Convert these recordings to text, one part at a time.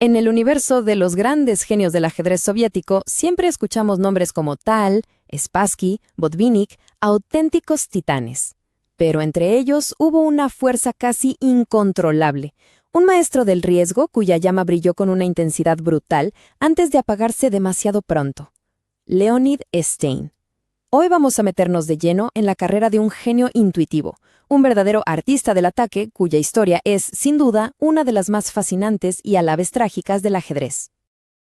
En el universo de los grandes genios del ajedrez soviético, siempre escuchamos nombres como Tal, Spassky, Botvinnik, auténticos titanes. Pero entre ellos hubo una fuerza casi incontrolable, un maestro del riesgo cuya llama brilló con una intensidad brutal antes de apagarse demasiado pronto. Leonid Stein. Hoy vamos a meternos de lleno en la carrera de un genio intuitivo, un verdadero artista del ataque cuya historia es, sin duda, una de las más fascinantes y a la vez trágicas del ajedrez.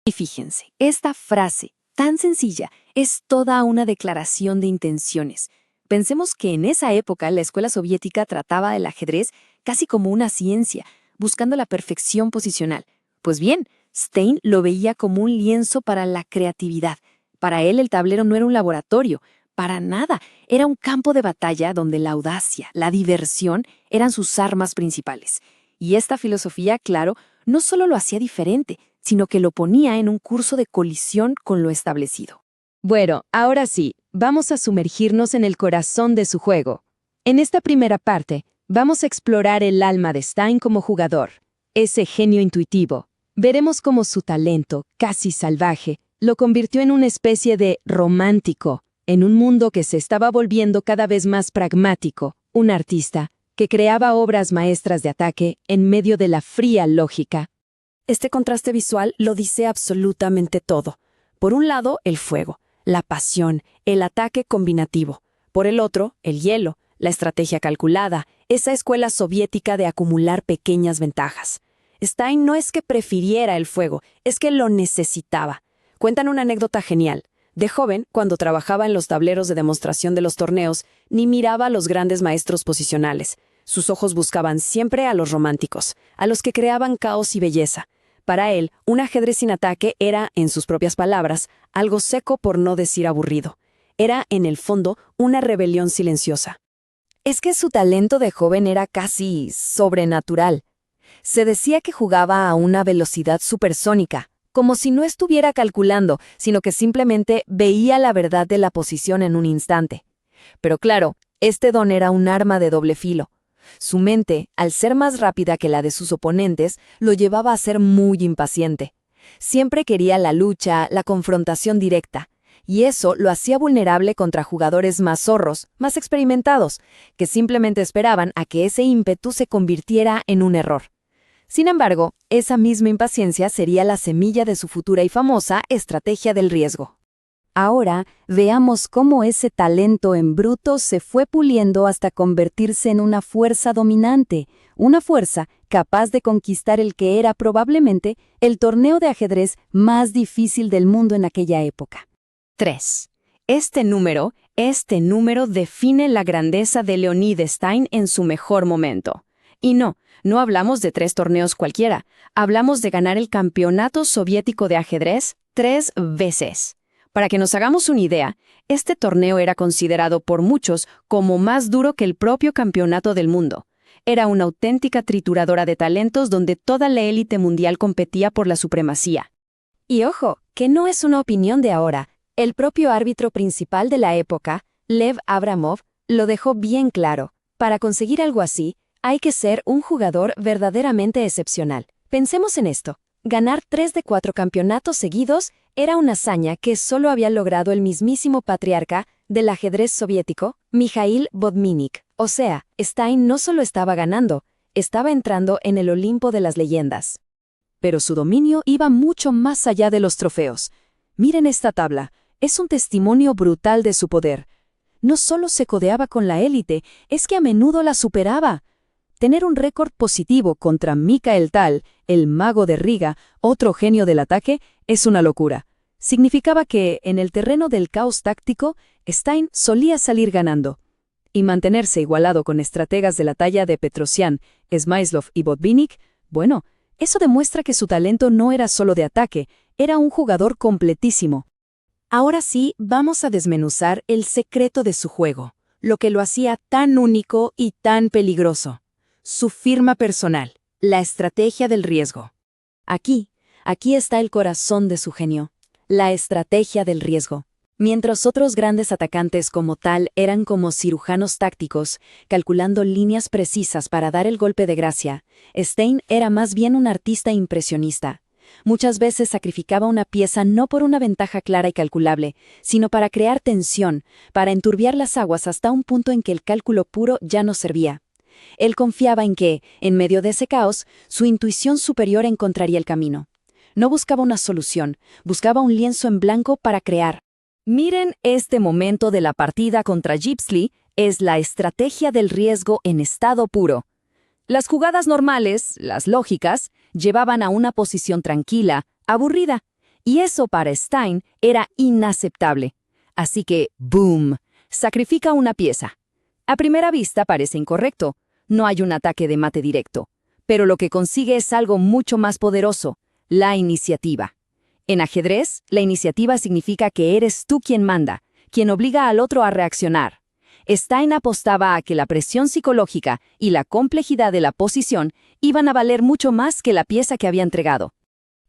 Y fíjense, esta frase, tan sencilla, es toda una declaración de intenciones. Pensemos que en esa época la escuela soviética trataba el ajedrez casi como una ciencia, buscando la perfección posicional. Pues bien, Stein lo veía como un lienzo para la creatividad. Para él el tablero no era un laboratorio, para nada, era un campo de batalla donde la audacia, la diversión eran sus armas principales. Y esta filosofía, claro, no solo lo hacía diferente, sino que lo ponía en un curso de colisión con lo establecido. Bueno, ahora sí, vamos a sumergirnos en el corazón de su juego. En esta primera parte, vamos a explorar el alma de Stein como jugador, ese genio intuitivo. Veremos cómo su talento, casi salvaje, lo convirtió en una especie de romántico, en un mundo que se estaba volviendo cada vez más pragmático, un artista que creaba obras maestras de ataque en medio de la fría lógica. Este contraste visual lo dice absolutamente todo. Por un lado, el fuego, la pasión, el ataque combinativo. Por el otro, el hielo, la estrategia calculada, esa escuela soviética de acumular pequeñas ventajas. Stein no es que prefiriera el fuego, es que lo necesitaba. Cuentan una anécdota genial. De joven, cuando trabajaba en los tableros de demostración de los torneos, ni miraba a los grandes maestros posicionales. Sus ojos buscaban siempre a los románticos, a los que creaban caos y belleza. Para él, un ajedrez sin ataque era, en sus propias palabras, algo seco por no decir aburrido. Era, en el fondo, una rebelión silenciosa. Es que su talento de joven era casi sobrenatural. Se decía que jugaba a una velocidad supersónica, como si no estuviera calculando, sino que simplemente veía la verdad de la posición en un instante. Pero claro, este don era un arma de doble filo. Su mente, al ser más rápida que la de sus oponentes, lo llevaba a ser muy impaciente. Siempre quería la lucha, la confrontación directa, y eso lo hacía vulnerable contra jugadores más zorros, más experimentados, que simplemente esperaban a que ese ímpetu se convirtiera en un error. Sin embargo, esa misma impaciencia sería la semilla de su futura y famosa estrategia del riesgo. Ahora, veamos cómo ese talento en bruto se fue puliendo hasta convertirse en una fuerza dominante, una fuerza capaz de conquistar el que era probablemente el torneo de ajedrez más difícil del mundo en aquella época. 3. Este número define la grandeza de Leonid Stein en su mejor momento. Y no hablamos de 3 torneos cualquiera, hablamos de ganar el campeonato soviético de ajedrez 3 veces. Para que nos hagamos una idea, este torneo era considerado por muchos como más duro que el propio campeonato del mundo. Era una auténtica trituradora de talentos donde toda la élite mundial competía por la supremacía. Y ojo, que no es una opinión de ahora. El propio árbitro principal de la época, Lev Abramov, lo dejó bien claro. Para conseguir algo así, hay que ser un jugador verdaderamente excepcional. Pensemos en esto. Ganar 3 de 4 campeonatos seguidos era una hazaña que solo había logrado el mismísimo patriarca del ajedrez soviético, Mikhail Botvinnik. O sea, Stein no solo estaba ganando, estaba entrando en el Olimpo de las leyendas. Pero su dominio iba mucho más allá de los trofeos. Miren esta tabla, es un testimonio brutal de su poder. No solo se codeaba con la élite, es que a menudo la superaba. Tener un récord positivo contra Mikhail Tal, el mago de Riga, otro genio del ataque, es una locura. Significaba que, en el terreno del caos táctico, Stein solía salir ganando. Y mantenerse igualado con estrategas de la talla de Petrosian, Smyslov y Botvinnik, bueno, eso demuestra que su talento no era solo de ataque, era un jugador completísimo. Ahora sí, vamos a desmenuzar el secreto de su juego, lo que lo hacía tan único y tan peligroso. Su firma personal, la estrategia del riesgo. Aquí está el corazón de su genio, la estrategia del riesgo. Mientras otros grandes atacantes como Tal eran como cirujanos tácticos, calculando líneas precisas para dar el golpe de gracia, Stein era más bien un artista impresionista. Muchas veces sacrificaba una pieza no por una ventaja clara y calculable, sino para crear tensión, para enturbiar las aguas hasta un punto en que el cálculo puro ya no servía. Él confiaba en que, en medio de ese caos, su intuición superior encontraría el camino. No buscaba una solución, buscaba un lienzo en blanco para crear. Miren, este momento de la partida contra Gipsley es la estrategia del riesgo en estado puro. Las jugadas normales, las lógicas, llevaban a una posición tranquila, aburrida, y eso para Stein era inaceptable. Así que, ¡boom!, sacrifica una pieza. A primera vista parece incorrecto, no hay un ataque de mate directo, pero lo que consigue es algo mucho más poderoso, la iniciativa. En ajedrez, la iniciativa significa que eres tú quien manda, quien obliga al otro a reaccionar. Stein apostaba a que la presión psicológica y la complejidad de la posición iban a valer mucho más que la pieza que había entregado.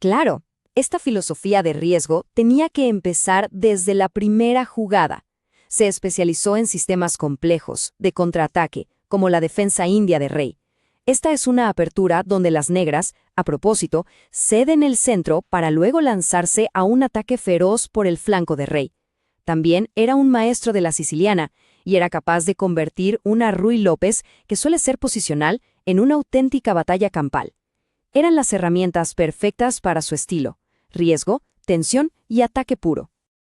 Claro, esta filosofía de riesgo tenía que empezar desde la primera jugada. Se especializó en sistemas complejos, de contraataque, como la defensa india de rey. Esta es una apertura donde las negras, a propósito, ceden el centro para luego lanzarse a un ataque feroz por el flanco de rey. También era un maestro de la siciliana, y era capaz de convertir una Ruy López, que suele ser posicional, en una auténtica batalla campal. Eran las herramientas perfectas para su estilo: riesgo, tensión y ataque puro.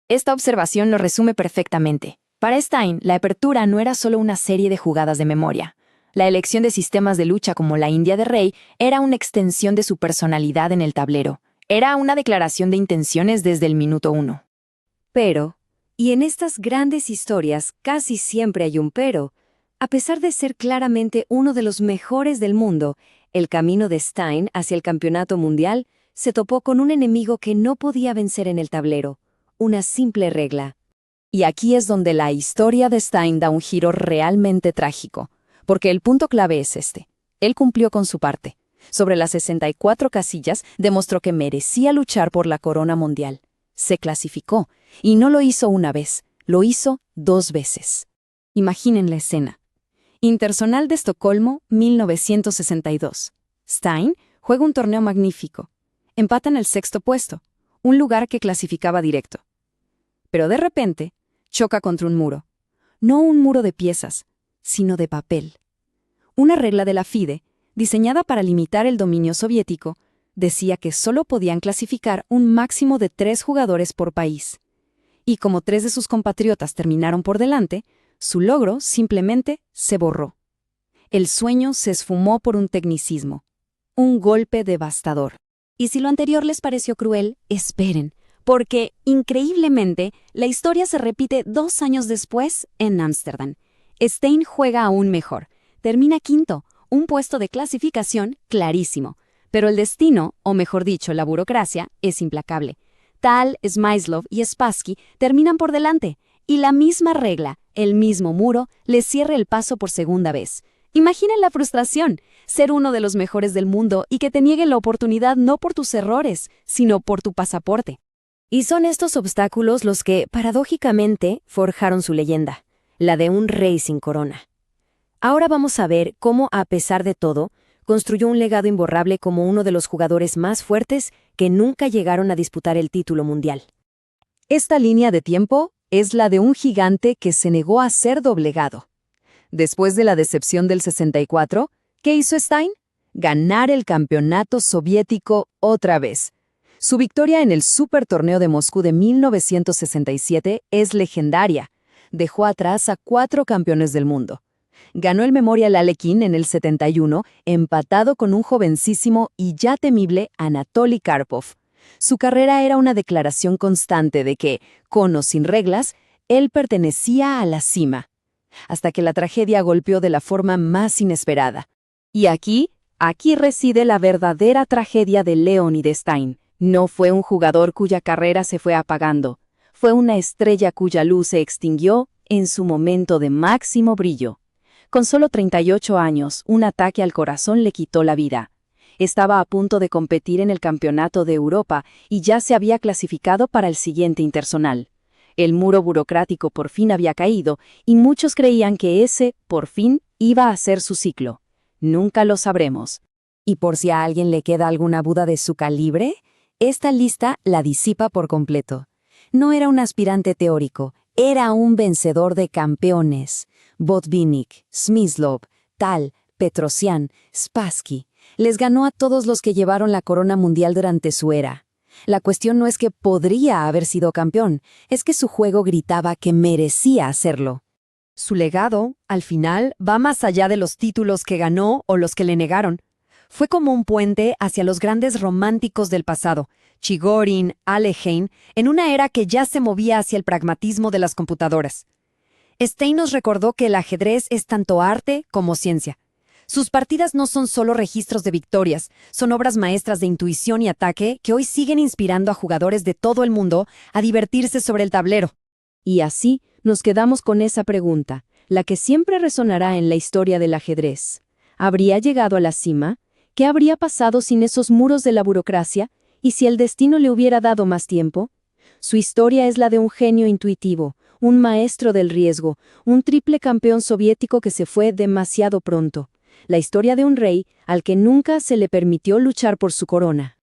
Esta observación lo resume perfectamente. Para Stein, la apertura no era solo una serie de jugadas de memoria. La elección de sistemas de lucha como la India de Rey era una extensión de su personalidad en el tablero. Era una declaración de intenciones desde el minuto 1. Pero, y en estas grandes historias casi siempre hay un pero, a pesar de ser claramente uno de los mejores del mundo, el camino de Stein hacia el campeonato mundial se topó con un enemigo que no podía vencer en el tablero: una simple regla. Y aquí es donde la historia de Stein da un giro realmente trágico, porque el punto clave es este: él cumplió con su parte. Sobre las 64 casillas demostró que merecía luchar por la corona mundial. Se clasificó, y no lo hizo una vez, lo hizo 2 veces. Imaginen la escena. Interzonal de Estocolmo, 1962. Stein juega un torneo magnífico. Empata en el 6º puesto, un lugar que clasificaba directo. Pero de repente, choca contra un muro. No un muro de piezas, sino de papel. Una regla de la FIDE, diseñada para limitar el dominio soviético, decía que solo podían clasificar un máximo de 3 jugadores por país. Y como 3 de sus compatriotas terminaron por delante, su logro simplemente se borró. El sueño se esfumó por un tecnicismo. Un golpe devastador. Y si lo anterior les pareció cruel, esperen, porque, increíblemente, la historia se repite 2 años después en Ámsterdam. Stein juega aún mejor. Termina 5º, un puesto de clasificación clarísimo. Pero el destino, o mejor dicho, la burocracia, es implacable. Tal, Smyslov y Spassky terminan por delante, y la misma regla, el mismo muro, les cierra el paso por segunda vez. Imaginen la frustración, ser uno de los mejores del mundo y que te nieguen la oportunidad no por tus errores, sino por tu pasaporte. Y son estos obstáculos los que, paradójicamente, forjaron su leyenda, la de un rey sin corona. Ahora vamos a ver cómo, a pesar de todo, construyó un legado imborrable como uno de los jugadores más fuertes que nunca llegaron a disputar el título mundial. Esta línea de tiempo es la de un gigante que se negó a ser doblegado. Después de la decepción del 64, ¿qué hizo Stein? Ganar el campeonato soviético otra vez. Su victoria en el Supertorneo de Moscú de 1967 es legendaria. Dejó atrás a 4 campeones del mundo. Ganó el Memorial Alekhine en el 71, empatado con un jovencísimo y ya temible Anatoly Karpov. Su carrera era una declaración constante de que, con o sin reglas, él pertenecía a la cima. Hasta que la tragedia golpeó de la forma más inesperada. Y aquí reside la verdadera tragedia de Leonid Stein. No fue un jugador cuya carrera se fue apagando. Fue una estrella cuya luz se extinguió en su momento de máximo brillo. Con solo 38 años, un ataque al corazón le quitó la vida. Estaba a punto de competir en el Campeonato de Europa y ya se había clasificado para el siguiente interzonal. El muro burocrático por fin había caído y muchos creían que ese, por fin, iba a ser su ciclo. Nunca lo sabremos. Y por si a alguien le queda alguna duda de su calibre, Esta lista la disipa por completo. No era un aspirante teórico, era un vencedor de campeones. Botvinnik, Smyslov, Tal, Petrosian, Spassky. Les ganó a todos los que llevaron la corona mundial durante su era. La cuestión no es que podría haber sido campeón, es que su juego gritaba que merecía hacerlo. Su legado, al final, va más allá de los títulos que ganó o los que le negaron. Fue como un puente hacia los grandes románticos del pasado, Chigorin, Alekhine, en una era que ya se movía hacia el pragmatismo de las computadoras. Stein nos recordó que el ajedrez es tanto arte como ciencia. Sus partidas no son solo registros de victorias, son obras maestras de intuición y ataque que hoy siguen inspirando a jugadores de todo el mundo a divertirse sobre el tablero. Y así nos quedamos con esa pregunta, la que siempre resonará en la historia del ajedrez. ¿Habría llegado a la cima? ¿Qué habría pasado sin esos muros de la burocracia? ¿Y si el destino le hubiera dado más tiempo? Su historia es la de un genio intuitivo, un maestro del riesgo, un triple campeón soviético que se fue demasiado pronto. La historia de un rey al que nunca se le permitió luchar por su corona.